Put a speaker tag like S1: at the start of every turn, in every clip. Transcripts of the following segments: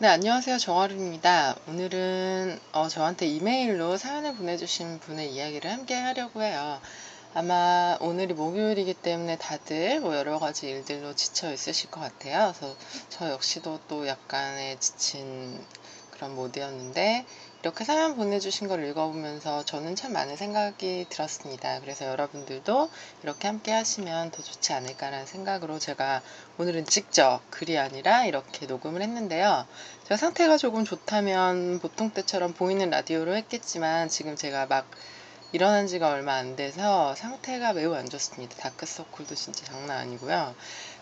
S1: 네, 안녕하세요. 정화루입니다. 오늘은 저한테 이메일로 사연을 보내주신 분의 이야기를 함께 하려고 해요. 아마 오늘이 목요일이기 때문에 다들 뭐 여러 가지 일들로 지쳐 있으실 것 같아요. 그래서 저 역시도 또 약간의 지친 그런 모드였는데, 이렇게 사연 보내주신 걸 읽어보면서 저는 참 많은 생각이 들었습니다. 그래서 여러분들도 이렇게 함께 하시면 더 좋지 않을까라는 생각으로 제가 오늘은 직접 글이 아니라 이렇게 녹음을 했는데요. 제가 상태가 조금 좋다면 보통 때처럼 보이는 라디오로 했겠지만, 지금 제가 막 일어난 지가 얼마 안 돼서 상태가 매우 안 좋습니다. 다크서클도 진짜 장난 아니고요.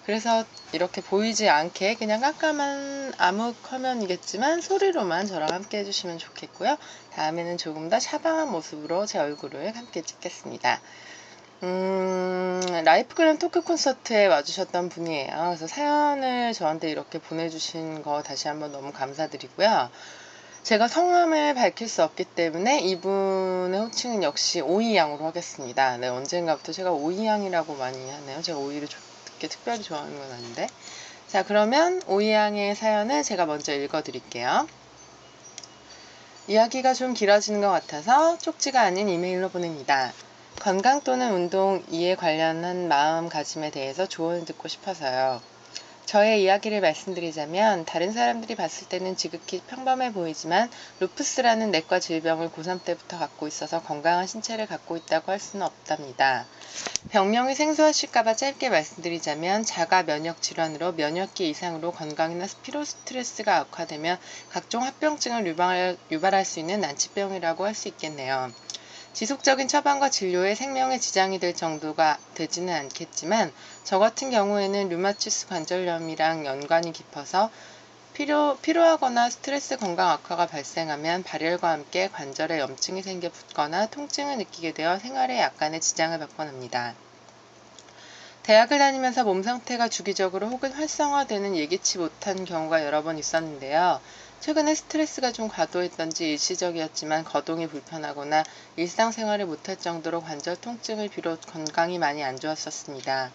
S1: 그래서 이렇게 보이지 않게 그냥 깜깜한 암흑 화면이겠지만 소리로만 저랑 함께 해주시면 좋겠고요. 다음에는 조금 더 샤방한 모습으로 제 얼굴을 함께 찍겠습니다. 라이프그램 토크 콘서트에 와주셨던 분이에요. 그래서 사연을 저한테 이렇게 보내주신 거 다시 한번 너무 감사드리고요. 제가 성함을 밝힐 수 없기 때문에 이분의 호칭은 역시 오이양으로 하겠습니다. 네, 언젠가부터 제가 오이양이라고 많이 하네요. 제가 오이를 그렇게 특별히 좋아하는 건 아닌데. 자, 그러면 오이양의 사연을 제가 먼저 읽어드릴게요. 이야기가 좀 길어지는 것 같아서 쪽지가 아닌 이메일로 보냅니다. 건강 또는 운동, 이에 관련한 마음가짐에 대해서 조언을 듣고 싶어서요. 저의 이야기를 말씀드리자면 다른 사람들이 봤을 때는 지극히 평범해 보이지만 루푸스라는 내과 질병을 고3 때부터 갖고 있어서 건강한 신체를 갖고 있다고 할 수는 없답니다. 병명이 생소하실까봐 짧게 말씀드리자면 자가 면역 질환으로 면역기 이상으로 건강이나 피로 스트레스가 악화되면 각종 합병증을 유발할 수 있는 난치병이라고 할 수 있겠네요. 지속적인 처방과 진료에 생명에 지장이 될 정도가 되지는 않겠지만 저 같은 경우에는 류마티스 관절염이랑 연관이 깊어서 피로하거나 스트레스 건강 악화가 발생하면 발열과 함께 관절에 염증이 생겨 붓거나 통증을 느끼게 되어 생활에 약간의 지장을 받곤 합니다. 대학을 다니면서 몸 상태가 주기적으로 혹은 활성화되는 예기치 못한 경우가 여러 번 있었는데요. 최근에 스트레스가 좀 과도했던지 일시적이었지만 거동이 불편하거나 일상생활을 못할 정도로 관절 통증을 비롯 건강이 많이 안 좋았었습니다.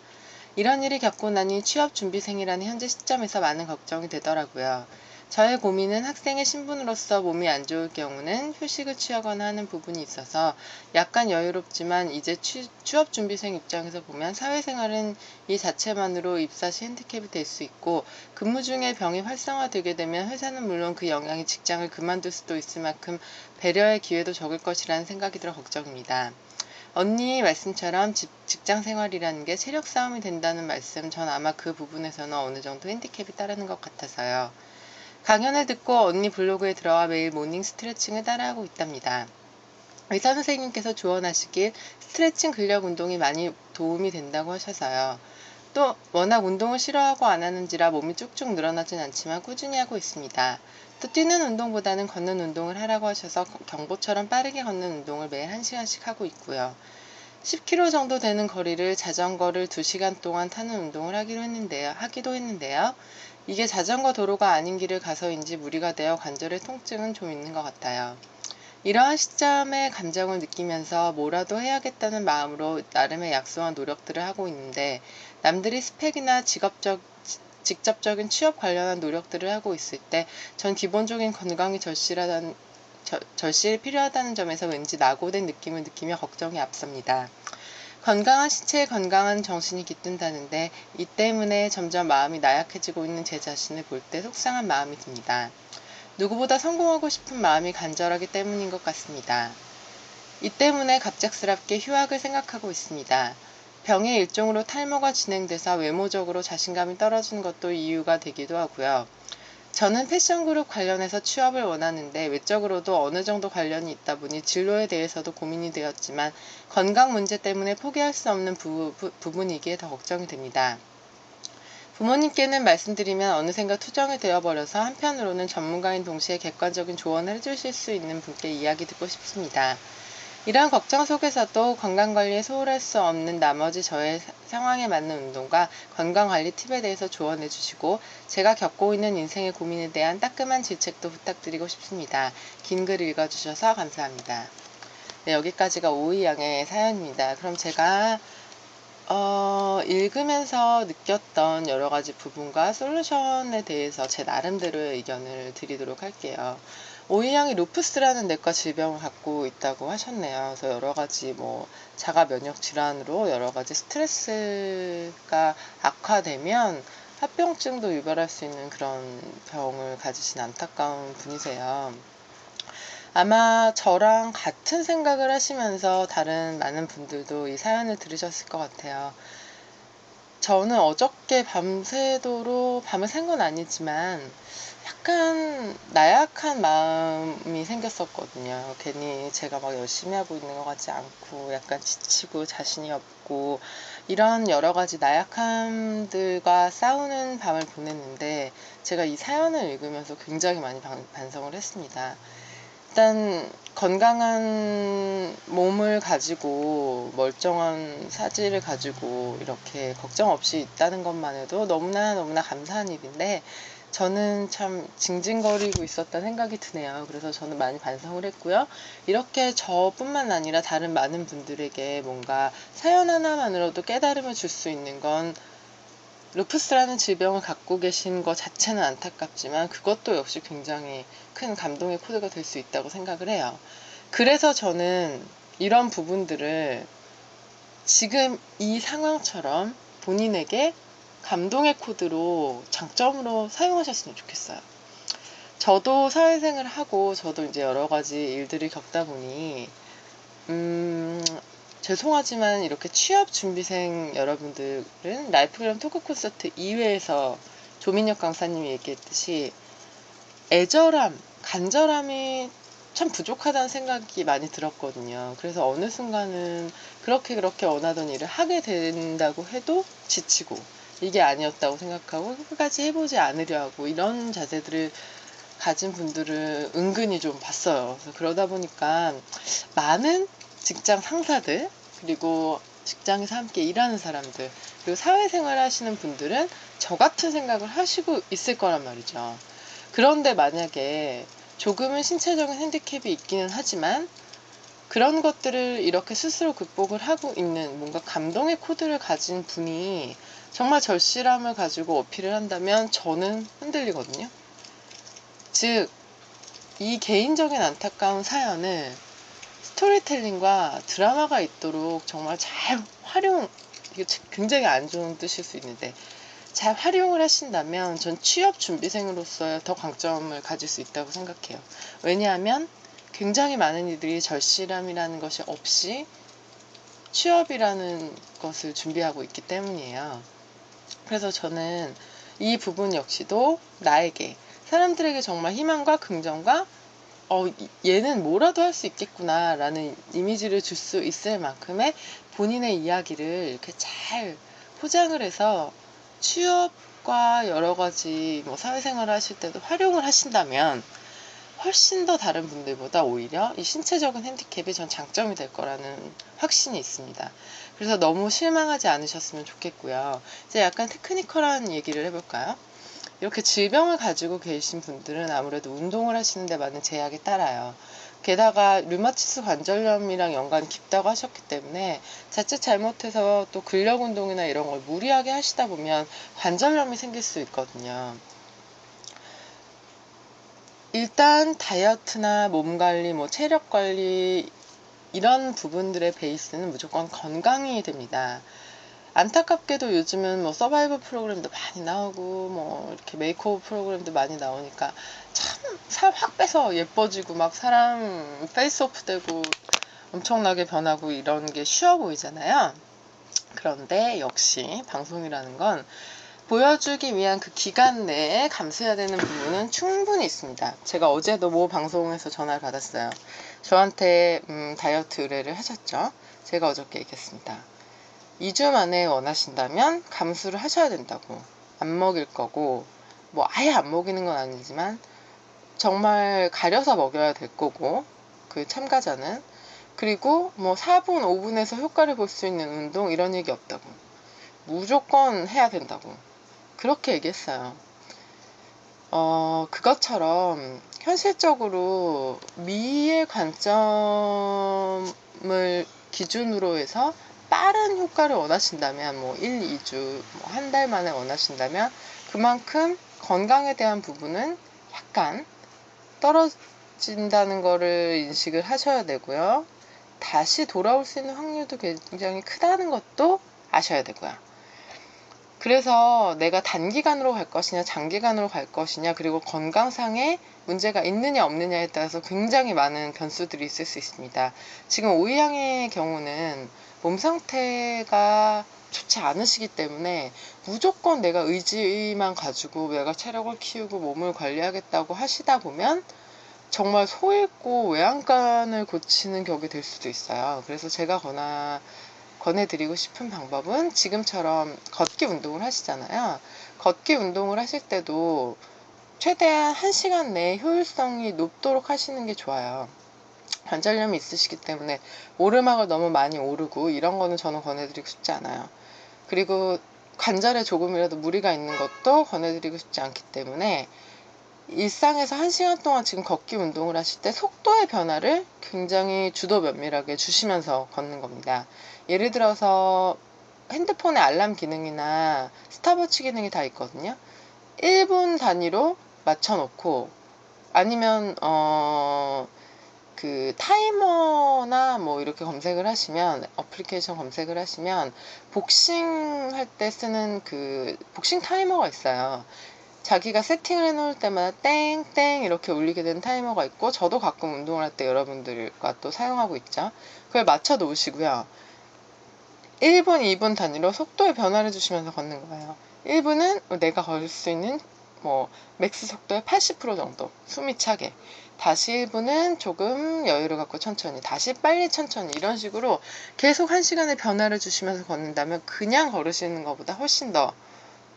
S1: 이런 일이 겪고 나니 취업준비생이라는 현재 시점에서 많은 걱정이 되더라고요. 저의 고민은 학생의 신분으로서 몸이 안 좋을 경우는 휴식을 취하거나 하는 부분이 있어서 약간 여유롭지만 이제 취업준비생 입장에서 보면 사회생활은 이 자체만으로 입사 시 핸디캡이 될 수 있고 근무 중에 병이 활성화되게 되면 회사는 물론 그 영향이 직장을 그만둘 수도 있을 만큼 배려의 기회도 적을 것이라는 생각이 들어 걱정입니다. 언니 말씀처럼 직장 생활이라는 게 체력 싸움이 된다는 말씀, 전 아마 그 부분에서는 어느 정도 핸디캡이 따르는 것 같아서요. 강연을 듣고 언니 블로그에 들어와 매일 모닝 스트레칭을 따라하고 있답니다. 의사 선생님께서 조언하시길 스트레칭 근력 운동이 많이 도움이 된다고 하셔서요. 또 워낙 운동을 싫어하고 안 하는지라 몸이 쭉쭉 늘어나진 않지만 꾸준히 하고 있습니다. 또 뛰는 운동보다는 걷는 운동을 하라고 하셔서 경보처럼 빠르게 걷는 운동을 매일 1시간씩 하고 있고요. 10km 정도 되는 거리를 자전거를 2시간 동안 타는 운동을 하기도 했는데요. 이게 자전거 도로가 아닌 길을 가서인지 무리가 되어 관절의 통증은 좀 있는 것 같아요. 이러한 시점의 감정을 느끼면서 뭐라도 해야겠다는 마음으로 나름의 약소한 노력들을 하고 있는데 남들이 스펙이나 직접적인 취업 관련한 노력들을 하고 있을 때 전 기본적인 건강이 절실히 필요하다는 점에서 왠지 낙오된 느낌을 느끼며 걱정이 앞섭니다. 건강한 신체에 건강한 정신이 깃든다는데 이 때문에 점점 마음이 나약해지고 있는 제 자신을 볼 때 속상한 마음이 듭니다. 누구보다 성공하고 싶은 마음이 간절하기 때문인 것 같습니다. 이 때문에 갑작스럽게 휴학을 생각하고 있습니다. 병의 일종으로 탈모가 진행돼서 외모적으로 자신감이 떨어지는 것도 이유가 되기도 하고요. 저는 패션 그룹 관련해서 취업을 원하는데 외적으로도 어느 정도 관련이 있다 보니 진로에 대해서도 고민이 되었지만 건강 문제 때문에 포기할 수 없는 부분이기에 더 걱정이 됩니다. 부모님께는 말씀드리면 어느샌가 투정이 되어버려서 한편으로는 전문가인 동시에 객관적인 조언을 해주실 수 있는 분께 이야기 듣고 싶습니다. 이러한 걱정 속에서도 건강관리에 소홀할 수 없는 나머지 저의 상황에 맞는 운동과 건강관리 팁에 대해서 조언해 주시고 제가 겪고 있는 인생의 고민에 대한 따끔한 질책도 부탁드리고 싶습니다. 긴 글 읽어주셔서 감사합니다. 네, 여기까지가 오이양의 사연입니다. 그럼 제가 읽으면서 느꼈던 여러 가지 부분과 솔루션에 대해서 제 나름대로의 의견을 드리도록 할게요. 오이양이 루푸스라는 내과 질병을 갖고 있다고 하셨네요. 그래서 여러 가지 자가 면역 질환으로 여러 가지 스트레스가 악화되면 합병증도 유발할 수 있는 그런 병을 가지신 안타까운 분이세요. 아마 저랑 같은 생각을 하시면서 다른 많은 분들도 이 사연을 들으셨을 것 같아요. 저는 어저께 밤새도록 밤을 샌 건 아니지만 약간 나약한 마음이 생겼었거든요. 괜히 제가 막 열심히 하고 있는 것 같지 않고 약간 지치고 자신이 없고 이런 여러 가지 나약함들과 싸우는 밤을 보냈는데 제가 이 사연을 읽으면서 굉장히 많이 반성을 했습니다. 일단 건강한 몸을 가지고 멀쩡한 사지를 가지고 이렇게 걱정 없이 있다는 것만 해도 너무나 감사한 일인데 저는 참 징징거리고 있었다는 생각이 드네요. 그래서 저는 많이 반성을 했고요. 이렇게 저뿐만 아니라 다른 많은 분들에게 뭔가 사연 하나만으로도 깨달음을 줄 수 있는 건 루푸스라는 질병을 갖고 계신 것 자체는 안타깝지만 그것도 역시 굉장히 큰 감동의 코드가 될 수 있다고 생각을 해요. 그래서 저는 이런 부분들을 지금 이 상황처럼 본인에게 감동의 코드로 장점으로 사용하셨으면 좋겠어요. 저도 사회생활을 하고 저도 이제 여러 가지 일들을 겪다 보니 죄송하지만 이렇게 취업 준비생 여러분들은 라이프그램 토크 콘서트 이외에서 조민혁 강사님이 얘기했듯이 애절함, 간절함이 참 부족하다는 생각이 많이 들었거든요. 그래서 어느 순간은 그렇게 원하던 일을 하게 된다고 해도 지치고 이게 아니었다고 생각하고 끝까지 해보지 않으려 하고 이런 자세들을 가진 분들을 은근히 좀 봤어요. 그래서 그러다 보니까 많은 직장 상사들 그리고 직장에서 함께 일하는 사람들 그리고 사회생활 하시는 분들은 저 같은 생각을 하시고 있을 거란 말이죠. 그런데 만약에 조금은 신체적인 핸디캡이 있기는 하지만 그런 것들을 이렇게 스스로 극복을 하고 있는 뭔가 감동의 코드를 가진 분이 정말 절실함을 가지고 어필을 한다면 저는 흔들리거든요. 즉, 이 개인적인 안타까운 사연을 스토리텔링과 드라마가 있도록 정말 잘 이게 굉장히 안 좋은 뜻일 수 있는데 잘 활용을 하신다면 전 취업 준비생으로서 더 강점을 가질 수 있다고 생각해요. 왜냐하면 굉장히 많은 이들이 절실함이라는 것이 없이 취업이라는 것을 준비하고 있기 때문이에요. 그래서 저는 이 부분 역시도 나에게 사람들에게 정말 희망과 긍정과 얘는 뭐라도 할 수 있겠구나 라는 이미지를 줄 수 있을 만큼의 본인의 이야기를 이렇게 잘 포장을 해서 취업과 여러 가지 사회생활을 하실 때도 활용을 하신다면 훨씬 더 다른 분들보다 오히려 이 신체적인 핸디캡이 전 장점이 될 거라는 확신이 있습니다. 그래서 너무 실망하지 않으셨으면 좋겠고요. 이제 약간 테크니컬한 얘기를 해볼까요? 이렇게 질병을 가지고 계신 분들은 아무래도 운동을 하시는데 많은 제약이 따라요. 게다가 류마티스 관절염이랑 연관이 깊다고 하셨기 때문에 자칫 잘못해서 또 근력 운동이나 이런 걸 무리하게 하시다 보면 관절염이 생길 수 있거든요. 일단 다이어트나 몸 관리, 체력 관리 이런 부분들의 베이스는 무조건 건강이 됩니다. 안타깝게도 요즘은 서바이벌 프로그램도 많이 나오고 이렇게 메이크오버 프로그램도 많이 나오니까 참 살 확 빼서 예뻐지고 막 사람 페이스오프 되고 엄청나게 변하고 이런 게 쉬워 보이잖아요. 그런데 역시 방송이라는 건 보여주기 위한 그 기간 내에 감수해야 되는 부분은 충분히 있습니다. 제가 어제도 모 방송에서 전화를 받았어요. 저한테 다이어트 의뢰를 하셨죠. 제가 어저께 얘기했습니다. 2주 만에 원하신다면 감수를 하셔야 된다고. 안 먹일 거고 아예 안 먹이는 건 아니지만 정말 가려서 먹여야 될 거고 그 참가자는 그리고 4분 5분에서 효과를 볼 수 있는 운동 이런 얘기 없다고. 무조건 해야 된다고 그렇게 얘기했어요. 그것처럼 현실적으로 미의 관점을 기준으로 해서 빠른 효과를 원하신다면 뭐 1, 2주, 뭐 한 달 만에 원하신다면 그만큼 건강에 대한 부분은 약간 떨어진다는 거를 인식을 하셔야 되고요. 다시 돌아올 수 있는 확률도 굉장히 크다는 것도 아셔야 되고요. 그래서 내가 단기간으로 갈 것이냐 장기간으로 갈 것이냐, 그리고 건강상의 문제가 있느냐 없느냐에 따라서 굉장히 많은 변수들이 있을 수 있습니다. 지금 오이양의 경우는 몸 상태가 좋지 않으시기 때문에 무조건 내가 의지만 가지고 내가 체력을 키우고 몸을 관리하겠다고 하시다 보면 정말 소잃고 외양간을 고치는 격이 될 수도 있어요. 그래서 제가 권해드리고 싶은 방법은 지금처럼 걷기 운동을 하시잖아요. 걷기 운동을 하실 때도 최대한 1시간 내에 효율성이 높도록 하시는 게 좋아요. 관절염이 있으시기 때문에 오르막을 너무 많이 오르고 이런 거는 저는 권해드리고 싶지 않아요. 그리고 관절에 조금이라도 무리가 있는 것도 권해드리고 싶지 않기 때문에 일상에서 1시간 동안 지금 걷기 운동을 하실 때 속도의 변화를 굉장히 주도 면밀하게 주시면서 걷는 겁니다. 예를 들어서 핸드폰에 알람 기능이나 스탑워치 기능이 다 있거든요. 1분 단위로 맞춰놓고, 아니면 그 타이머나 뭐 이렇게 검색을 하시면, 어플리케이션 검색을 하시면 복싱 할 때 쓰는 그 복싱 타이머가 있어요. 자기가 세팅을 해놓을 때마다 땡땡 이렇게 울리게 되는 타이머가 있고, 저도 가끔 운동을 할 때 여러분들과 또 사용하고 있죠. 그걸 맞춰 놓으시고요. 1분, 2분 단위로 속도의 변화를 주시면서 걷는 거예요. 1분은 내가 걸 수 있는 뭐 맥스 속도의 80% 정도, 숨이 차게. 다시 1분은 조금 여유를 갖고 천천히, 다시 빨리 천천히, 이런 식으로 계속 1시간의 변화를 주시면서 걷는다면 그냥 걸으시는 것보다 훨씬 더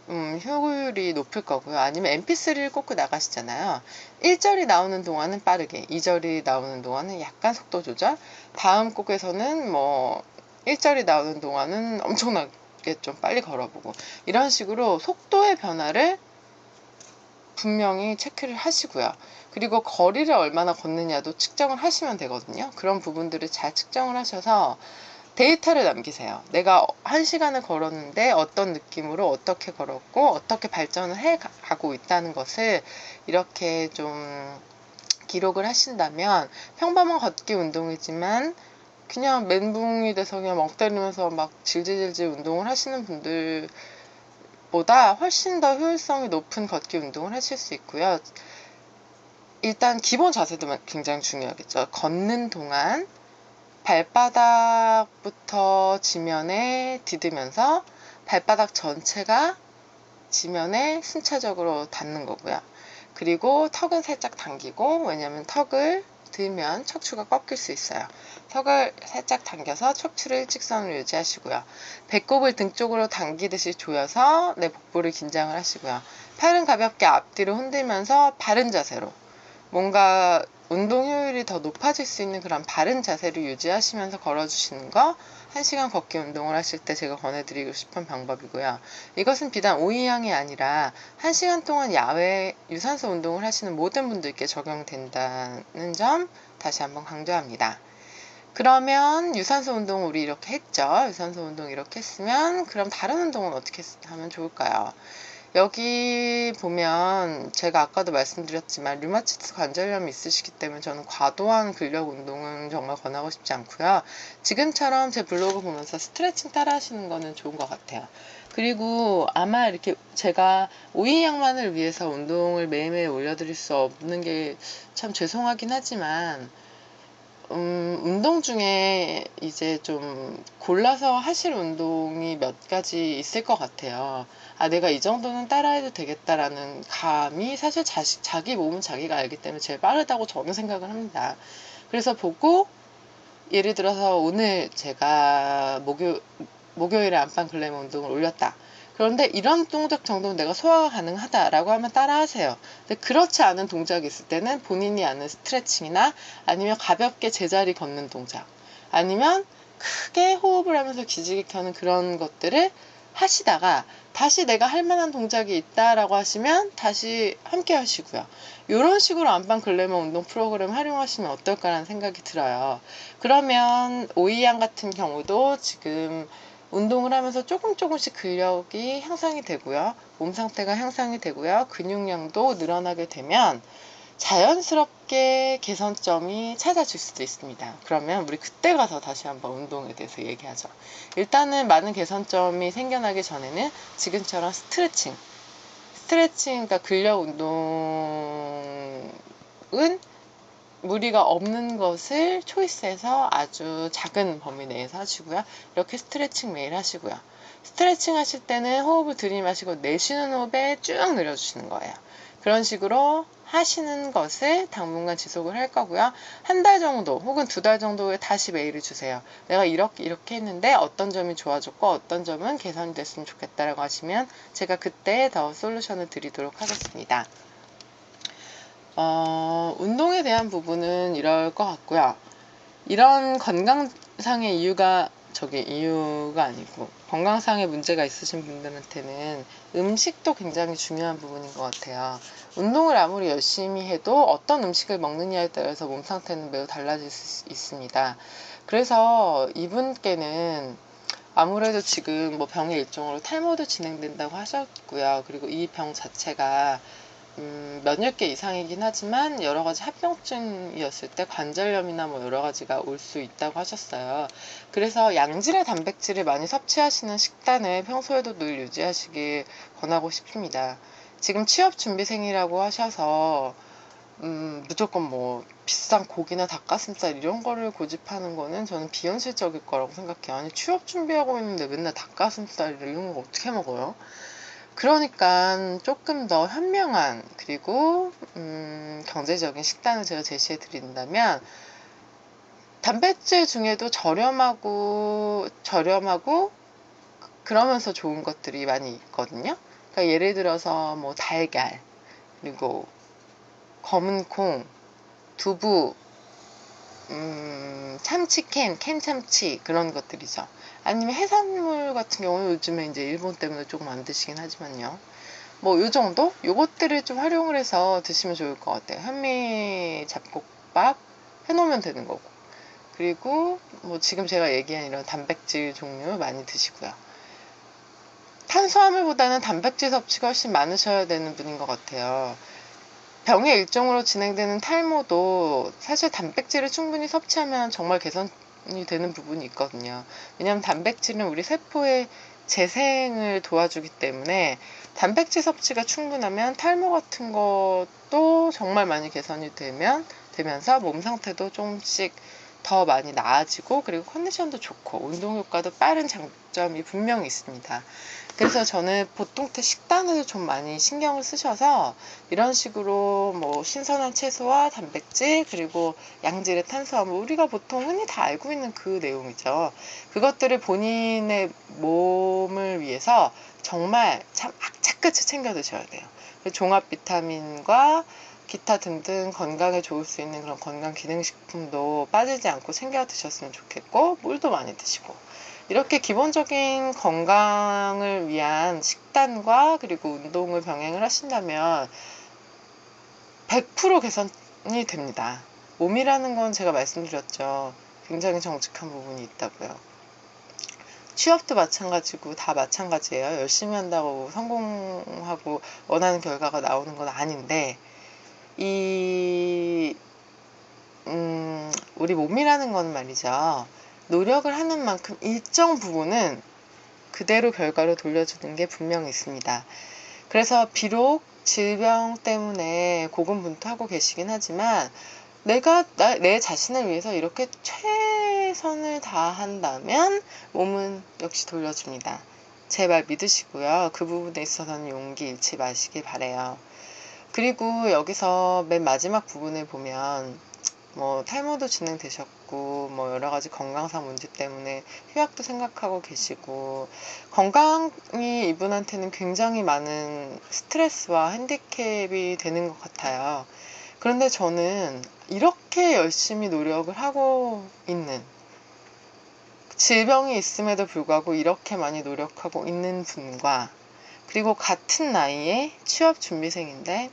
S1: 효율이 높을 거고요. 아니면 mp3를 꽂고 나가시잖아요. 1절이 나오는 동안은 빠르게, 2절이 나오는 동안은 약간 속도 조절, 다음 곡에서는 뭐 1절이 나오는 동안은 엄청나게 좀 빨리 걸어보고, 이런 식으로 속도의 변화를 분명히 체크를 하시고요. 그리고 거리를 얼마나 걷느냐도 측정을 하시면 되거든요. 그런 부분들을 잘 측정을 하셔서 데이터를 남기세요. 내가 1시간을 걸었는데 어떤 느낌으로 어떻게 걸었고 어떻게 발전을 해 가고 있다는 것을 이렇게 좀 기록을 하신다면, 평범한 걷기 운동이지만 그냥 멘붕이 돼서 그냥 멍 때리면서 막 질질질질 운동을 하시는 분들보다 훨씬 더 효율성이 높은 걷기 운동을 하실 수 있고요. 일단 기본 자세도 굉장히 중요하겠죠. 걷는 동안 발바닥부터 지면에 디디면서 발바닥 전체가 지면에 순차적으로 닿는 거고요. 그리고 턱은 살짝 당기고, 왜냐면 턱을 들면 척추가 꺾일 수 있어요. 턱을 살짝 당겨서 척추를 일직선으로 유지하시고요. 배꼽을 등 쪽으로 당기듯이 조여서 내 복부를 긴장을 하시고요. 팔은 가볍게 앞뒤로 흔들면서 바른 자세로, 뭔가 운동 효율이 더 높아질 수 있는 그런 바른 자세를 유지하시면서 걸어주시는 거, 1시간 걷기 운동을 하실 때 제가 권해드리고 싶은 방법이고요. 이것은 비단 오이향이 아니라 1시간 동안 야외 유산소 운동을 하시는 모든 분들께 적용된다는 점 다시 한번 강조합니다. 그러면 유산소 운동 우리 이렇게 했죠. 유산소 운동 이렇게 했으면 그럼 다른 운동은 어떻게 하면 좋을까요? 여기 보면 제가 아까도 말씀드렸지만 류마티스 관절염이 있으시기 때문에 저는 과도한 근력 운동은 정말 권하고 싶지 않고요. 지금처럼 제 블로그 보면서 스트레칭 따라 하시는 거는 좋은 것 같아요. 그리고 아마 이렇게 제가 오이양만을 위해서 운동을 매일매일 올려드릴 수 없는 게 참 죄송하긴 하지만, 운동 중에 이제 좀 골라서 하실 운동이 몇 가지 있을 것 같아요. 아, 내가 이 정도는 따라해도 되겠다라는 감이 사실 자기 몸은 자기가 알기 때문에 제일 빠르다고 저는 생각을 합니다. 그래서 보고, 예를 들어서 오늘 제가 목요일에 안방 글래머 운동을 올렸다. 그런데 이런 동작 정도는 내가 소화가 가능하다라고 하면 따라하세요. 근데 그렇지 않은 동작이 있을 때는 본인이 아는 스트레칭이나 아니면 가볍게 제자리 걷는 동작, 아니면 크게 호흡을 하면서 기지개 켜는 그런 것들을 하시다가 다시 내가 할 만한 동작이 있다라고 하시면 다시 함께 하시고요. 이런 식으로 안방 글래머 운동 프로그램 활용하시면 어떨까라는 생각이 들어요. 그러면 오이양 같은 경우도 지금 운동을 하면서 조금씩 근력이 향상이 되고요. 몸 상태가 향상이 되고요. 근육량도 늘어나게 되면 자연스럽게 개선점이 찾아질 수도 있습니다. 그러면 우리 그때 가서 다시 한번 운동에 대해서 얘기하죠. 일단은 많은 개선점이 생겨나기 전에는 지금처럼 스트레칭, 그러니까 근력 운동은 무리가 없는 것을 초이스해서 아주 작은 범위 내에서 하시고요. 이렇게 스트레칭 매일 하시고요. 스트레칭 하실 때는 호흡을 들이마시고 내쉬는 호흡에 쭉 늘려주시는 거예요. 그런 식으로 하시는 것을 당분간 지속을 할 거고요. 한 달 정도 혹은 2달 정도에 다시 메일을 주세요. 내가 이렇게 했는데 어떤 점이 좋아졌고 어떤 점은 개선이 됐으면 좋겠다라고 하시면 제가 그때 더 솔루션을 드리도록 하겠습니다. 운동에 대한 부분은 이럴 것 같고요. 이런 건강상의 이유가 아니고 건강상의 문제가 있으신 분들한테는 음식도 굉장히 중요한 부분인 것 같아요. 운동을 아무리 열심히 해도 어떤 음식을 먹느냐에 따라서 몸 상태는 매우 달라질 수 있습니다. 그래서 이분께는 아무래도 지금 뭐 병의 일종으로 탈모도 진행된다고 하셨고요. 그리고 이 병 자체가 몇십 개 이상이긴 하지만 여러 가지 합병증이었을 때 관절염이나 뭐 여러 가지가 올 수 있다고 하셨어요. 그래서 양질의 단백질을 많이 섭취하시는 식단을 평소에도 늘 유지하시길 권하고 싶습니다. 지금 취업 준비생이라고 하셔서 무조건 뭐 비싼 고기나 닭가슴살 이런 거를 고집하는 거는 저는 비현실적일 거라고 생각해요. 아니 취업 준비하고 있는데 맨날 닭가슴살 이런 거 어떻게 먹어요? 그러니까 조금 더 현명한 그리고 경제적인 식단을 제가 제시해 드린다면 단백질 중에도 저렴하고 그러면서 좋은 것들이 많이 있거든요. 그러니까 예를 들어서 뭐 달걀, 그리고 검은 콩, 두부, 참치캔, 캔참치 그런 것들이죠. 아니면 해산물 같은 경우는 요즘에 이제 일본 때문에 조금 안 드시긴 하지만요. 뭐 요 정도? 요것들을 좀 활용을 해서 드시면 좋을 것 같아요. 현미 잡곡밥 해놓으면 되는 거고. 그리고 뭐 지금 제가 얘기한 이런 단백질 종류 많이 드시고요. 탄수화물보다는 단백질 섭취가 훨씬 많으셔야 되는 분인 것 같아요. 병의 일종으로 진행되는 탈모도 사실 단백질을 충분히 섭취하면 정말 개선이 되는 부분이 있거든요. 왜냐하면 단백질은 우리 세포의 재생을 도와주기 때문에 단백질 섭취가 충분하면 탈모 같은 것도 정말 많이 개선이 되면서 몸 상태도 조금씩 더 많이 나아지고 그리고 컨디션도 좋고 운동 효과도 빠른 장점이 분명히 있습니다. 그래서 저는 보통 때 식단을 좀 많이 신경을 쓰셔서 이런 식으로 뭐 신선한 채소와 단백질 그리고 양질의 탄수화물 우리가 보통 흔히 다 알고 있는 그 내용이죠. 그것들을 본인의 몸을 위해서 정말 참 악착같이 챙겨 드셔야 돼요. 종합 비타민과 기타 등등 건강에 좋을 수 있는 그런 건강 기능식품도 빠지지 않고 챙겨 드셨으면 좋겠고 물도 많이 드시고 이렇게 기본적인 건강을 위한 식단과 그리고 운동을 병행을 하신다면 100% 개선이 됩니다. 몸이라는 건 제가 말씀드렸죠. 굉장히 정직한 부분이 있다고요. 취업도 마찬가지고 다 마찬가지예요. 열심히 한다고 성공하고 원하는 결과가 나오는 건 아닌데 우리 몸이라는 건 말이죠. 노력을 하는 만큼 일정 부분은 그대로 결과로 돌려주는 게 분명히 있습니다. 그래서 비록 질병 때문에 고군분투하고 계시긴 하지만 내가 내 자신을 위해서 이렇게 최선을 다한다면 몸은 역시 돌려줍니다. 제발 믿으시고요. 그 부분에 있어서는 용기 잃지 마시길 바래요. 그리고 여기서 맨 마지막 부분을 보면 뭐 탈모도 진행되셨고 뭐 여러 가지 건강상 문제 때문에 휴학도 생각하고 계시고 건강이 이분한테는 굉장히 많은 스트레스와 핸디캡이 되는 것 같아요. 그런데 저는 이렇게 열심히 노력을 하고 있는 질병이 있음에도 불구하고 이렇게 많이 노력하고 있는 분과, 그리고 같은 나이에 취업준비생인데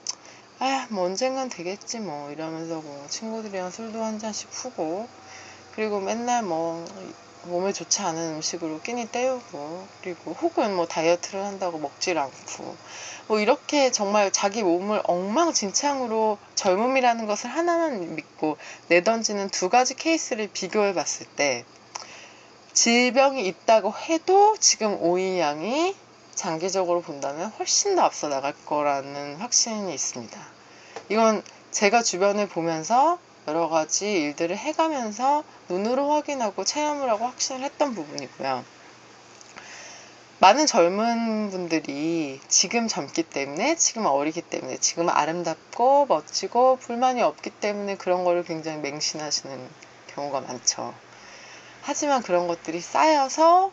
S1: 뭐 언젠간 되겠지 뭐 이러면서 뭐 친구들이랑 술도 한 잔씩 푸고, 그리고 맨날 뭐 몸에 좋지 않은 음식으로 끼니 때우고, 그리고 혹은 뭐 다이어트를 한다고 먹질 않고, 뭐 이렇게 정말 자기 몸을 엉망진창으로 젊음이라는 것을 하나만 믿고 내던지는 두 가지 케이스를 비교해 봤을 때, 질병이 있다고 해도 지금 오이 양이 장기적으로 본다면 훨씬 더 앞서 나갈 거라는 확신이 있습니다. 이건 제가 주변을 보면서 여러 가지 일들을 해가면서 눈으로 확인하고 체험을 하고 확신을 했던 부분이고요. 많은 젊은 분들이 지금 젊기 때문에, 지금 어리기 때문에, 지금 아름답고 멋지고 불만이 없기 때문에 그런 거를 굉장히 맹신하시는 경우가 많죠. 하지만 그런 것들이 쌓여서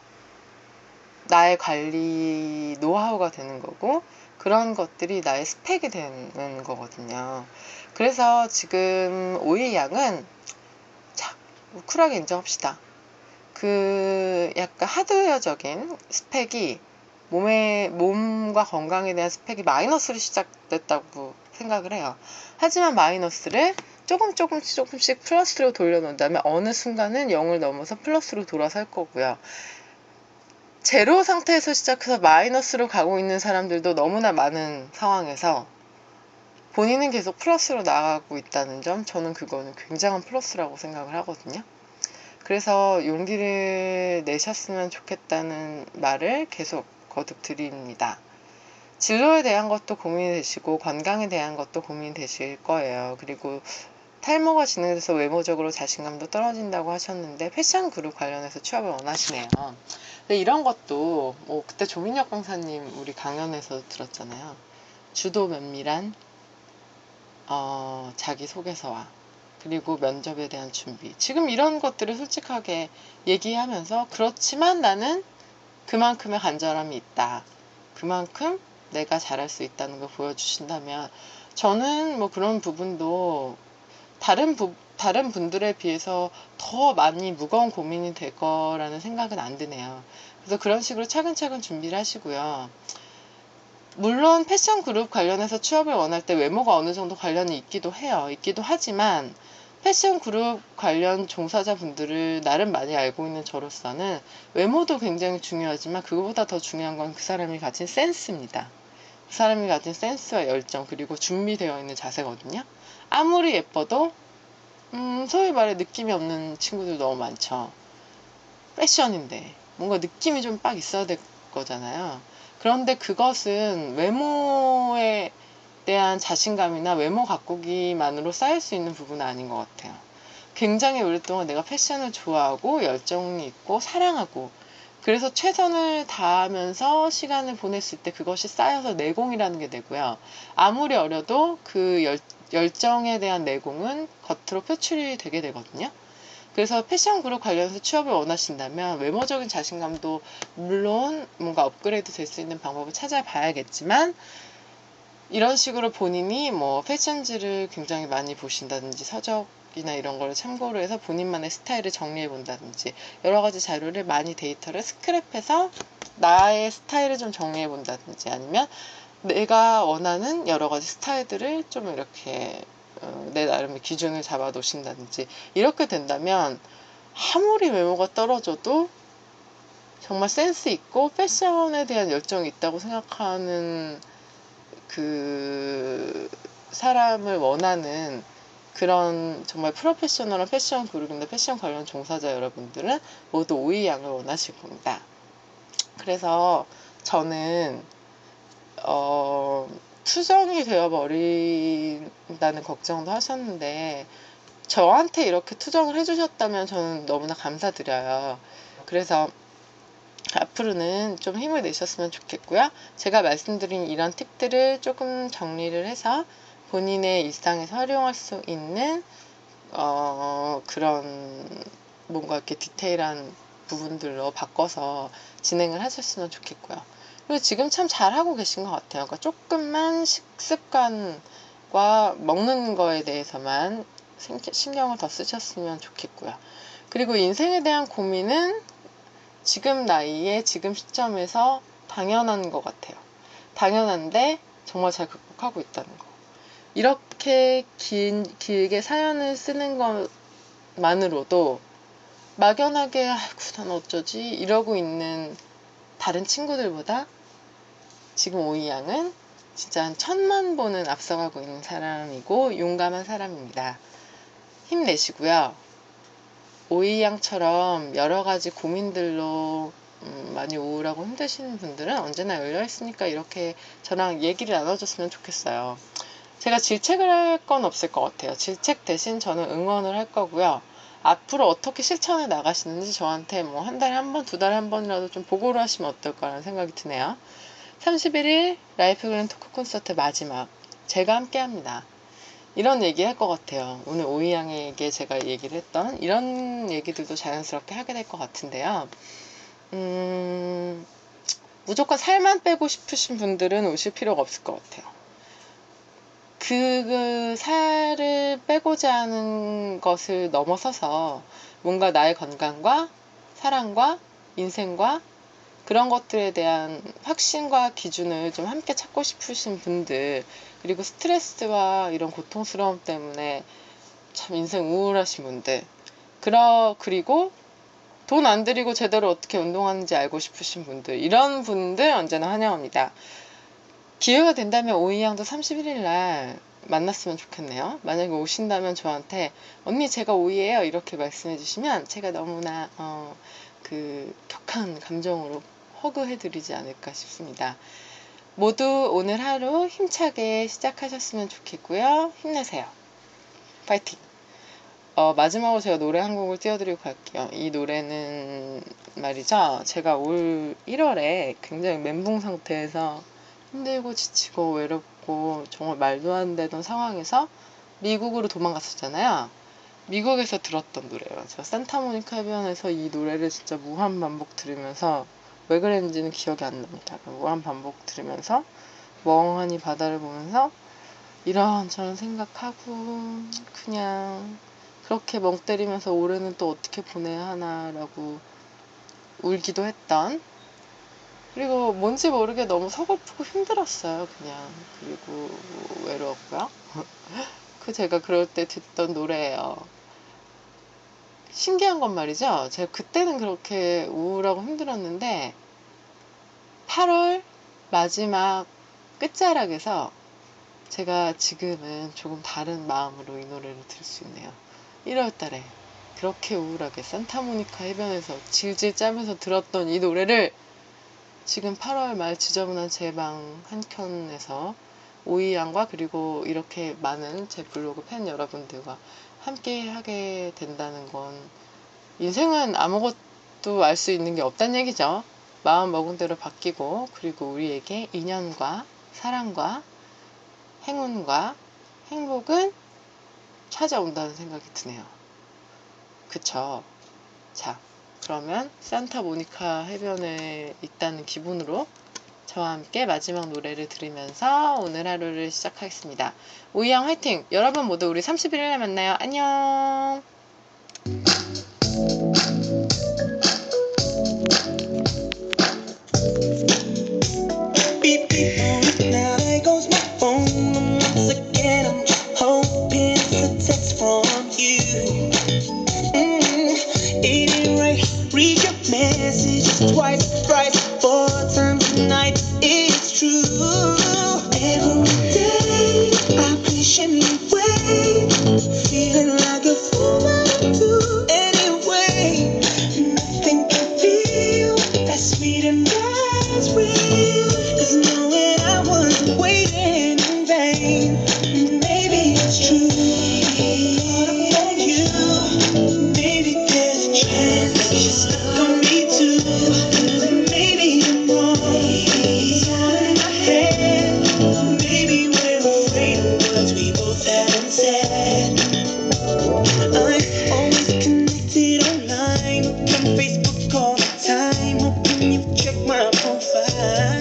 S1: 나의 관리 노하우가 되는 거고, 그런 것들이 나의 스펙이 되는 거거든요. 그래서 지금 오이 양은, 자, 쿨하게 인정합시다. 그 약간 하드웨어적인 스펙이, 몸과 건강에 대한 스펙이 마이너스로 시작됐다고 생각을 해요. 하지만 마이너스를 조금씩 플러스로 돌려놓는다면 어느 순간은 0을 넘어서 플러스로 돌아설 거고요. 제로 상태에서 시작해서 마이너스로 가고 있는 사람들도 너무나 많은 상황에서 본인은 계속 플러스로 나가고 있다는 점, 저는 그거는 굉장한 플러스라고 생각을 하거든요. 그래서 용기를 내셨으면 좋겠다는 말을 계속 거듭 드립니다. 진로에 대한 것도 고민이 되시고 건강에 대한 것도 고민이 되실 거예요. 그리고 탈모가 진행돼서 외모적으로 자신감도 떨어진다고 하셨는데 패션 그룹 관련해서 취업을 원하시네요. 근데 이런 것도 뭐 그때 조민혁 강사님 우리 강연에서 들었잖아요. 주도 면밀한 자기소개서와 그리고 면접에 대한 준비. 지금 이런 것들을 솔직하게 얘기하면서, 그렇지만 나는 그만큼의 간절함이 있다, 그만큼 내가 잘할 수 있다는 걸 보여주신다면, 저는 뭐 그런 부분도 다른 분들에 비해서 더 많이 무거운 고민이 될 거라는 생각은 안 드네요. 그래서 그런 식으로 차근차근 준비를 하시고요. 물론 패션 그룹 관련해서 취업을 원할 때 외모가 어느 정도 관련이 있기도 해요. 있기도 하지만 패션 그룹 관련 종사자분들을 나름 많이 알고 있는 저로서는 외모도 굉장히 중요하지만 그거보다 더 중요한 건 그 사람이 가진 센스입니다. 그 사람이 가진 센스와 열정, 그리고 준비되어 있는 자세거든요. 아무리 예뻐도 소위 말해 느낌이 없는 친구들 너무 많죠. 패션인데 뭔가 느낌이 좀 빡 있어야 될 거잖아요. 그런데 그것은 외모에 대한 자신감이나 외모 가꾸기만으로 쌓일 수 있는 부분은 아닌 것 같아요. 굉장히 오랫동안 내가 패션을 좋아하고 열정이 있고 사랑하고, 그래서 최선을 다하면서 시간을 보냈을 때 그것이 쌓여서 내공이라는 게 되고요. 아무리 어려도 그 열정에 대한 내공은 겉으로 표출이 되게 되거든요. 그래서 패션 그룹 관련해서 취업을 원하신다면 외모적인 자신감도 물론 뭔가 업그레이드 될 수 있는 방법을 찾아봐야겠지만, 이런 식으로 본인이 뭐 패션지를 굉장히 많이 보신다든지 서적이나 이런 거를 참고로 해서 본인만의 스타일을 정리해 본다든지 여러 가지 자료를 많이 데이터를 스크랩해서 나의 스타일을 좀 정리해 본다든지, 아니면 내가 원하는 여러 가지 스타일들을 좀 이렇게 내 나름의 기준을 잡아 놓으신다든지, 이렇게 된다면 아무리 외모가 떨어져도 정말 센스 있고 패션에 대한 열정이 있다고 생각하는 그 사람을 원하는 그런 정말 프로페셔널한 패션 그룹이나 패션 관련 종사자 여러분들은 모두 오이 양을 원하실 겁니다. 그래서 저는 투정이 되어버린다는 걱정도 하셨는데, 저한테 이렇게 투정을 해주셨다면 저는 너무나 감사드려요. 그래서 앞으로는 좀 힘을 내셨으면 좋겠고요. 제가 말씀드린 이런 팁들을 조금 정리를 해서 본인의 일상에서 활용할 수 있는 그런 뭔가 이렇게 디테일한 부분들로 바꿔서 진행을 하셨으면 좋겠고요. 그리고 지금 참 잘하고 계신 것 같아요. 그러니까 조금만 식습관과 먹는 거에 대해서만 신경을 더 쓰셨으면 좋겠고요. 그리고 인생에 대한 고민은 지금 나이에 지금 시점에서 당연한 것 같아요. 당연한데 정말 잘 극복하고 있다는 거. 이렇게 길게 사연을 쓰는 것만으로도 막연하게 아이고 난 어쩌지 이러고 있는 다른 친구들보다 지금 오이 양은 진짜 한 1000만 보는 앞서가고 있는 사람이고 용감한 사람입니다. 힘내시고요. 오이 양처럼 여러 가지 고민들로 많이 우울하고 힘드시는 분들은 언제나 열려있으니까 이렇게 저랑 얘기를 나눠줬으면 좋겠어요. 제가 질책을 할 건 없을 것 같아요. 질책 대신 저는 응원을 할 거고요. 앞으로 어떻게 실천해 나가시는지 저한테 뭐 한 달에 한 번, 두 달에 한 번이라도 좀 보고를 하시면 어떨까라는 생각이 드네요. 31일 라이프 그랜 토크 콘서트 마지막 제가 함께 합니다. 이런 얘기 할 것 같아요. 오늘 오이 양에게 제가 얘기를 했던 이런 얘기들도 자연스럽게 하게 될 것 같은데요. 무조건 살만 빼고 싶으신 분들은 오실 필요가 없을 것 같아요. 그 살을 빼고자 하는 것을 넘어서서 뭔가 나의 건강과 사랑과 인생과 그런 것들에 대한 확신과 기준을 좀 함께 찾고 싶으신 분들, 그리고 스트레스와 이런 고통스러움 때문에 참 인생 우울하신 분들, 그리고 돈 안 들이고 제대로 어떻게 운동하는지 알고 싶으신 분들, 이런 분들 언제나 환영합니다. 기회가 된다면 오이 양도 31일 날 만났으면 좋겠네요. 만약에 오신다면 저한테 언니 제가 오이예요 이렇게 말씀해 주시면 제가 너무나 격한 감정으로 허그해드리지 않을까 싶습니다. 모두 오늘 하루 힘차게 시작하셨으면 좋겠고요. 힘내세요. 파이팅! 마지막으로 제가 노래 한 곡을 띄워드리고 갈게요. 이 노래는 말이죠. 제가 올 1월에 굉장히 멘붕 상태에서 힘들고 지치고 외롭고 정말 말도 안 되던 상황에서 미국으로 도망갔었잖아요. 미국에서 들었던 노래예요. 제가 산타모니카 해변에서 이 노래를 진짜 무한 반복 들으면서 왜 그랬는지는 기억이 안 납니다. 무한 반복 들으면서 멍하니 바다를 보면서 이런저런 생각하고 그냥 그렇게 멍 때리면서 올해는 또 어떻게 보내야 하나라고 울기도 했던, 그리고 뭔지 모르게 너무 서글프고 힘들었어요. 그냥. 그리고 외로웠고요. 제가 그럴 때 듣던 노래예요. 신기한 건 말이죠. 제가 그때는 그렇게 우울하고 힘들었는데 8월 마지막 끝자락에서 제가 지금은 조금 다른 마음으로 이 노래를 들을 수 있네요. 1월 달에 그렇게 우울하게 산타모니카 해변에서 질질 짜면서 들었던 이 노래를 지금 8월 말 지저분한 제 방 한켠에서 오이 양과 그리고 이렇게 많은 제 블로그 팬 여러분들과 함께 하게 된다는 건 인생은 아무것도 알 수 있는 게 없다는 얘기죠. 마음 먹은 대로 바뀌고 그리고 우리에게 인연과 사랑과 행운과 행복은 찾아온다는 생각이 드네요. 그쵸? 자, 그러면 산타모니카 해변에 있다는 기분으로 저와 함께 마지막 노래를 들으면서 오늘 하루를 시작하겠습니다. 오이양 화이팅! 여러분 모두 우리 31일에 만나요. 안녕!
S2: Beep beep, now there goes my phone. And once again, I'm hoping it's a text from you. It ain't right. Read your messages twice, thrice, 4 times a night. It's true. Every day I patiently wait, feeling like a fool. I do anyway. Nothing can feel that sweet and that's real. 'Cause knowing I wasn't waiting in vain. Maybe it's true. Caught up on you. Maybe there's a chance that you're stuck on me too. Maybe I'm wrong. It's all in my head. Maybe we're afraid of words we both haven't said. I'm always connected online, looking Facebook all the time, hoping you check my profile.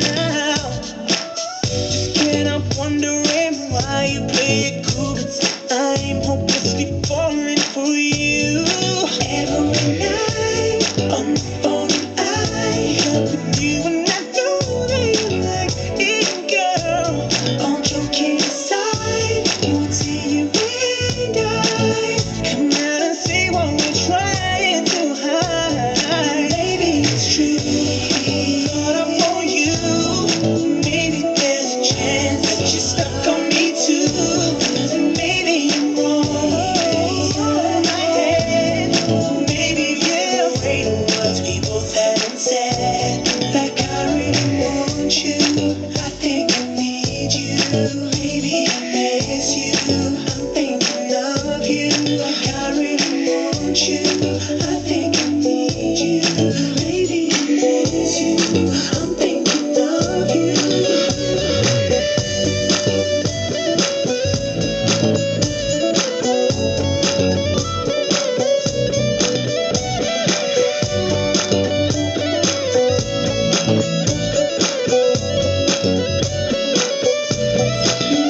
S2: Just can't help wondering why you play it cool, but I'm hopelessly falling for you. Every night on the phone, I miss you. I'm thinking of you. I really want you. I think I need you. Baby, I miss you. I'm thinking of you.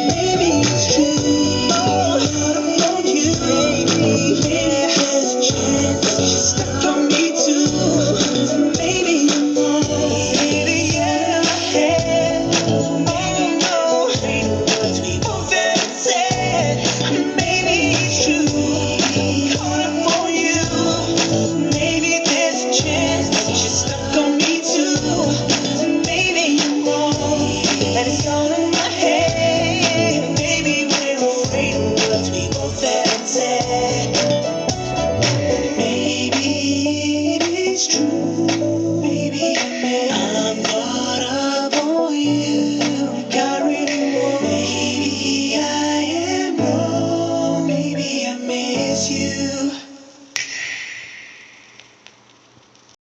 S2: Maybe it's true. I don't want you, baby. Maybe there's a chance you're stuck on me too. Maybe I'm wrong. Maybe yeah, my head. Oh no, but we both have said.